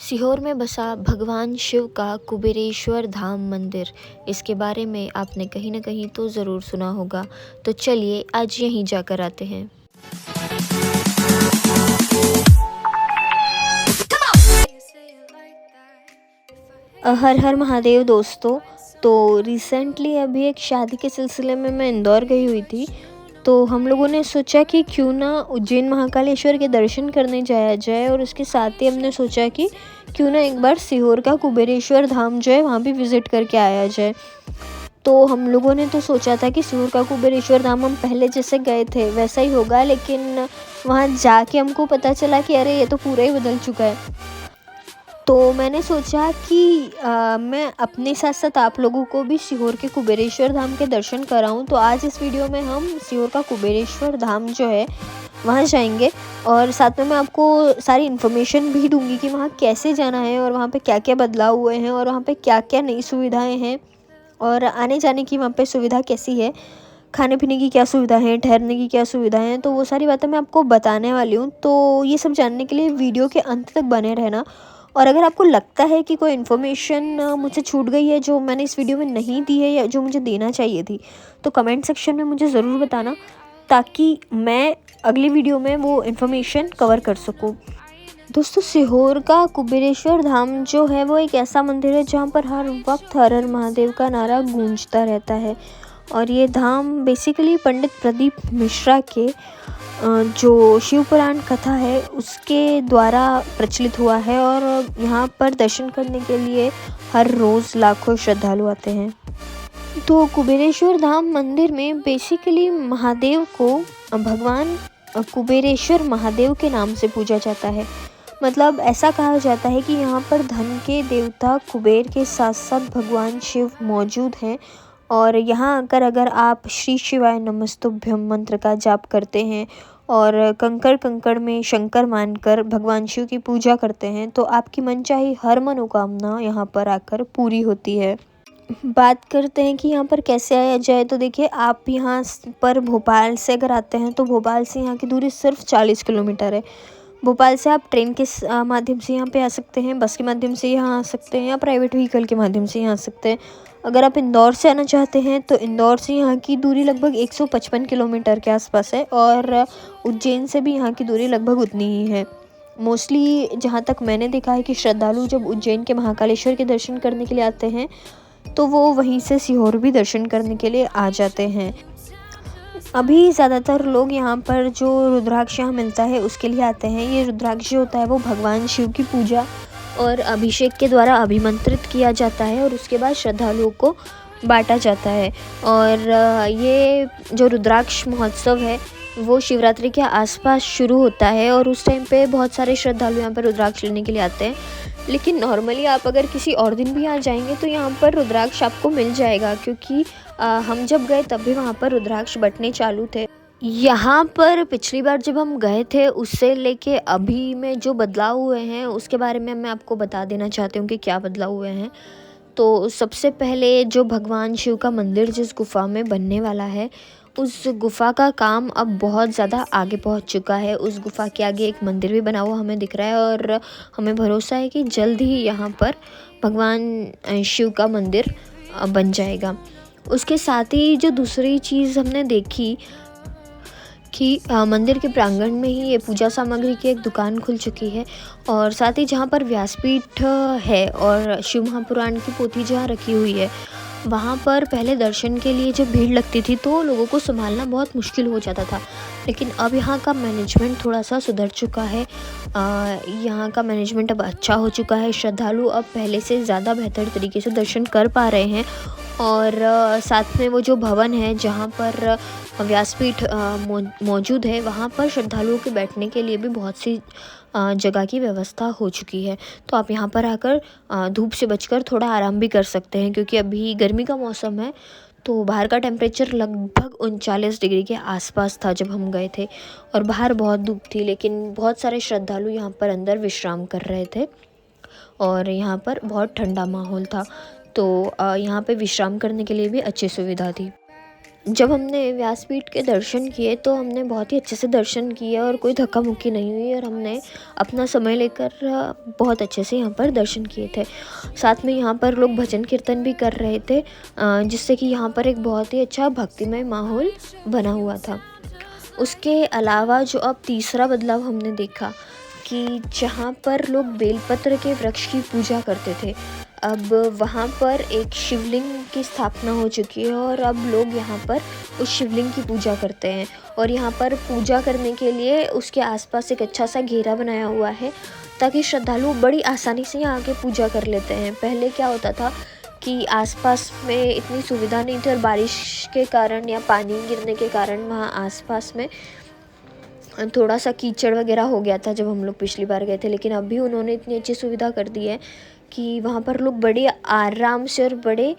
सीहोर में बसा भगवान शिव का कुबेरेश्वर धाम मंदिर। इसके बारे में आपने कहीं न कहीं तो ज़रूर सुना होगा। तो चलिए आज यहीं जाकर आते हैं। हर हर महादेव दोस्तों। तो रिसेंटली अभी एक शादी के सिलसिले में मैं इंदौर गई हुई थी। तो हम लोगों ने सोचा कि क्यों ना उज्जैन महाकालेश्वर के दर्शन करने जाया जाए, और उसके साथ ही हमने सोचा कि क्यों ना एक बार सीहोर का कुबेरेश्वर धाम जो है वहाँ भी विज़िट करके आया जाए। तो हम लोगों ने तो सोचा था कि सीहोर का कुबेरेश्वर धाम हम पहले जैसे गए थे वैसा ही होगा, लेकिन वहाँ जाके हमको पता चला कि अरे ये तो पूरा ही बदल चुका है। तो मैंने सोचा कि मैं अपने साथ साथ आप लोगों को भी सीहोर के कुबेरेश्वर धाम के दर्शन कराऊं। तो आज इस वीडियो में हम सीहोर का कुबेरेश्वर धाम जो है वहाँ जाएंगे, और साथ में मैं आपको सारी इन्फॉर्मेशन भी दूंगी कि वहाँ कैसे जाना है और वहाँ पे क्या क्या बदलाव हुए हैं और वहाँ पे क्या क्या नई सुविधाएं हैं और आने जाने की वहाँ पे सुविधा कैसी है, खाने पीने की क्या सुविधा है, ठहरने की क्या सुविधाएं हैं। तो वो सारी बातें मैं आपको बताने वाली हूँ। तो ये सब जानने के लिए वीडियो के अंत तक बने रहना। और अगर आपको लगता है कि कोई इन्फॉर्मेशन मुझसे छूट गई है जो मैंने इस वीडियो में नहीं दी है या जो मुझे देना चाहिए थी, तो कमेंट सेक्शन में मुझे ज़रूर बताना, ताकि मैं अगली वीडियो में वो इन्फॉर्मेशन कवर कर सकूँ। दोस्तों, सीहोर का कुबेरेश्वर धाम जो है वो एक ऐसा मंदिर है जहाँ पर हर वक्त हर हर महादेव का नारा गूंजता रहता है। और ये धाम बेसिकली पंडित प्रदीप मिश्रा के जो शिव पुराण कथा है उसके द्वारा प्रचलित हुआ है, और यहाँ पर दर्शन करने के लिए हर रोज़ लाखों श्रद्धालु आते हैं। तो कुबेरेश्वर धाम मंदिर में बेसिकली महादेव को भगवान कुबेरेश्वर महादेव के नाम से पूजा जाता है। मतलब ऐसा कहा जाता है कि यहाँ पर धन के देवता कुबेर के साथ साथ भगवान शिव मौजूद हैं, और यहाँ आकर अगर आप श्री शिवाय नमस्तुभ्यम मंत्र का जाप करते हैं और कंकड़ कंकड़ में शंकर मानकर भगवान शिव की पूजा करते हैं तो आपकी मनचाही हर मनोकामना यहाँ पर आकर पूरी होती है। बात करते हैं कि यहाँ पर कैसे आया जाए। तो देखिए, आप यहाँ पर भोपाल से अगर आते हैं तो भोपाल से यहाँ की दूरी सिर्फ 40 किलोमीटर है। भोपाल से आप ट्रेन के माध्यम से यहाँ पे आ सकते हैं, बस के माध्यम से यहाँ आ सकते हैं, या प्राइवेट व्हीकल के माध्यम से यहाँ आ सकते हैं। अगर आप इंदौर से आना चाहते हैं तो इंदौर से यहाँ की दूरी लगभग 155 किलोमीटर के आसपास है, और उज्जैन से भी यहाँ की दूरी लगभग उतनी ही है। मोस्टली जहाँ तक मैंने देखा है कि श्रद्धालु जब उज्जैन के महाकालेश्वर के दर्शन करने के लिए आते हैं तो वो वहीं से सीहोर भी दर्शन करने के लिए आ जाते हैं। अभी ज़्यादातर लोग यहाँ पर जो रुद्राक्ष यहाँ मिलता है उसके लिए आते हैं। ये रुद्राक्ष होता है वो भगवान शिव की पूजा और अभिषेक के द्वारा अभिमंत्रित किया जाता है, और उसके बाद श्रद्धालुओं को बांटा जाता है। और ये जो रुद्राक्ष महोत्सव है वो शिवरात्रि के आसपास शुरू होता है, और उस टाइम पे बहुत सारे श्रद्धालु यहाँ पर रुद्राक्ष लेने के लिए आते हैं। लेकिन नॉर्मली आप अगर किसी और दिन भी यहाँ जाएंगे तो यहाँ पर रुद्राक्ष आपको मिल जाएगा, क्योंकि हम जब गए तब भी वहाँ पर रुद्राक्ष बँटने चालू थे। यहाँ पर पिछली बार जब हम गए थे उससे लेके अभी में जो बदलाव हुए हैं उसके बारे में मैं आपको बता देना चाहती हूँ कि क्या बदलाव हुए हैं। तो सबसे पहले जो भगवान शिव का मंदिर जिस गुफ़ा में बनने वाला है, उस गुफ़ा का काम अब बहुत ज़्यादा आगे पहुंच चुका है। उस गुफ़ा के आगे एक मंदिर भी बना हुआ हमें दिख रहा है, और हमें भरोसा है कि जल्द ही यहाँ पर भगवान शिव का मंदिर बन जाएगा। उसके साथ ही जो दूसरी चीज़ हमने देखी कि मंदिर के प्रांगण में ही ये पूजा सामग्री की एक दुकान खुल चुकी है, और साथ ही जहाँ पर व्यासपीठ है और शिव महापुराण की पोथी जहाँ रखी हुई है, वहाँ पर पहले दर्शन के लिए जब भीड़ लगती थी तो लोगों को संभालना बहुत मुश्किल हो जाता था। लेकिन अब यहाँ का मैनेजमेंट थोड़ा सा सुधर चुका है। यहाँ का मैनेजमेंट अब अच्छा हो चुका है। श्रद्धालु अब पहले से ज़्यादा बेहतर तरीके से दर्शन कर पा रहे हैं, और साथ में वो जो भवन है जहाँ पर व्यासपीठ मौजूद है वहाँ पर श्रद्धालुओं के बैठने के लिए भी बहुत सी जगह की व्यवस्था हो चुकी है। तो आप यहाँ पर आकर धूप से बचकर थोड़ा आराम भी कर सकते हैं, क्योंकि अभी गर्मी का मौसम है। तो बाहर का टेम्परेचर लगभग 39 डिग्री के आसपास था जब हम गए थे, और बाहर बहुत धूप थी। लेकिन बहुत सारे श्रद्धालु यहाँ पर अंदर विश्राम कर रहे थे, और यहाँ पर बहुत ठंडा माहौल था। तो यहाँ पे विश्राम करने के लिए भी अच्छी सुविधा थी। जब हमने व्यासपीठ के दर्शन किए तो हमने बहुत ही अच्छे से दर्शन किए और कोई धक्का मुक्की नहीं हुई और हमने अपना समय लेकर बहुत अच्छे से यहाँ पर दर्शन किए थे। साथ में यहाँ पर लोग भजन कीर्तन भी कर रहे थे, जिससे कि यहाँ पर एक बहुत ही अच्छा भक्तिमय माहौल बना हुआ था। उसके अलावा जो अब तीसरा बदलाव हमने देखा कि जहाँ पर लोग बेलपत्र के वृक्ष की पूजा करते थे, अब वहाँ पर एक शिवलिंग की स्थापना हो चुकी है और अब लोग यहाँ पर उस शिवलिंग की पूजा करते हैं। और यहाँ पर पूजा करने के लिए उसके आसपास एक अच्छा सा घेरा बनाया हुआ है, ताकि श्रद्धालु बड़ी आसानी से यहाँ आके पूजा कर लेते हैं। पहले क्या होता था कि आसपास में इतनी सुविधा नहीं थी और बारिश के कारण या पानी गिरने के कारण वहाँ आसपास में थोड़ा सा कीचड़ वगैरह हो गया था जब हम लोग पिछली बार गए थे। लेकिन अब भी उन्होंने इतनी अच्छी सुविधा कर दी है कि वहाँ पर लोग बड़े आराम से और बड़े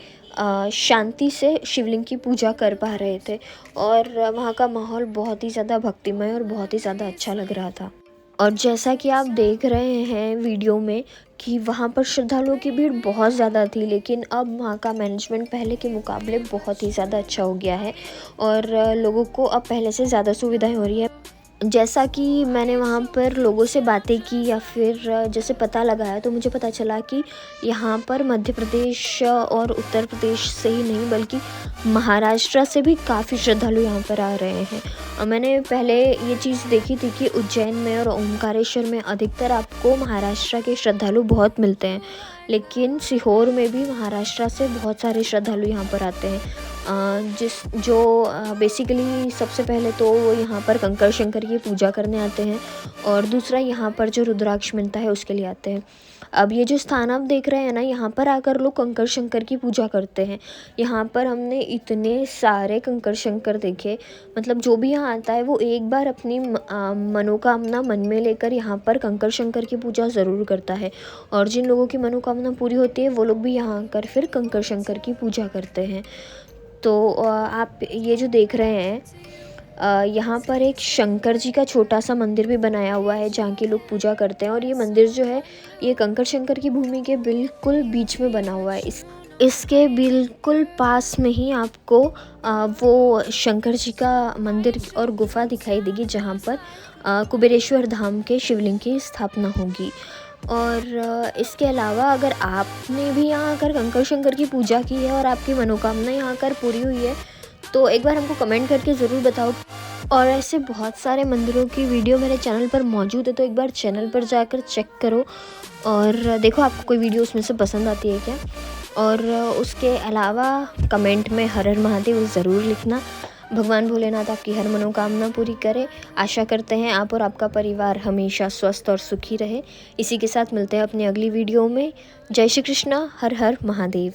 शांति से शिवलिंग की पूजा कर पा रहे थे और वहाँ का माहौल बहुत ही ज़्यादा भक्तिमय और बहुत ही ज़्यादा अच्छा लग रहा था। और जैसा कि आप देख रहे हैं वीडियो में कि वहाँ पर श्रद्धालुओं की भीड़ बहुत ज़्यादा थी, लेकिन अब वहाँ का मैनेजमेंट पहले के मुकाबले बहुत ही ज़्यादा अच्छा हो गया है और लोगों को अब पहले से ज़्यादा सुविधाएं हो रही है। जैसा कि मैंने वहाँ पर लोगों से बातें की या फिर जैसे पता लगाया, तो मुझे पता चला कि यहाँ पर मध्य प्रदेश और उत्तर प्रदेश से ही नहीं बल्कि महाराष्ट्र से भी काफ़ी श्रद्धालु यहाँ पर आ रहे हैं। और मैंने पहले ये चीज़ देखी थी कि उज्जैन में और ओमकारेश्वर में अधिकतर आपको महाराष्ट्र के श्रद्धालु बहुत मिलते हैं, लेकिन सीहोर में भी महाराष्ट्र से बहुत सारे श्रद्धालु यहाँ पर आते हैं। बेसिकली सबसे पहले तो वो यहाँ पर कंकर शंकर की पूजा करने आते हैं और दूसरा यहाँ पर जो रुद्राक्ष मिलता है उसके लिए आते हैं। अब ये जो स्थान आप देख रहे हैं ना, यहाँ पर आकर लोग कंकर शंकर की पूजा करते हैं। यहाँ पर हमने इतने सारे कंकर शंकर देखे, मतलब जो भी यहाँ आता है वो एक बार अपनी मनोकामना मन में लेकर यहाँ पर कंकर शंकर की पूजा ज़रूर करता है और जिन लोगों की मनोकामना पूरी होती है वो लोग भी यहाँ आकर फिर कंकर शंकर की पूजा करते हैं। तो आप ये जो देख रहे हैं, यहाँ पर एक शंकर जी का छोटा सा मंदिर भी बनाया हुआ है जहाँ के लोग पूजा करते हैं और ये मंदिर जो है ये कंकर शंकर की भूमि के बिल्कुल बीच में बना हुआ है। इसके बिल्कुल पास में ही आपको वो शंकर जी का मंदिर और गुफा दिखाई देगी जहाँ पर कुबेरेश्वर धाम के शिवलिंग की स्थापना होगी। और इसके अलावा अगर आपने भी यहाँ आकर कंकर शंकर की पूजा की है और आपकी मनोकामना यहाँ आकर पूरी हुई है तो एक बार हमको कमेंट करके ज़रूर बताओ। और ऐसे बहुत सारे मंदिरों की वीडियो मेरे चैनल पर मौजूद है, तो एक बार चैनल पर जाकर चेक करो और देखो आपको कोई वीडियो उसमें से पसंद आती है क्या। और उसके अलावा कमेंट में हर हर महादेव ज़रूर लिखना। भगवान भोलेनाथ आपकी हर मनोकामना पूरी करे। आशा करते हैं आप और आपका परिवार हमेशा स्वस्थ और सुखी रहे। इसी के साथ मिलते हैं अपनी अगली वीडियो में। जय श्री कृष्णा, हर हर महादेव।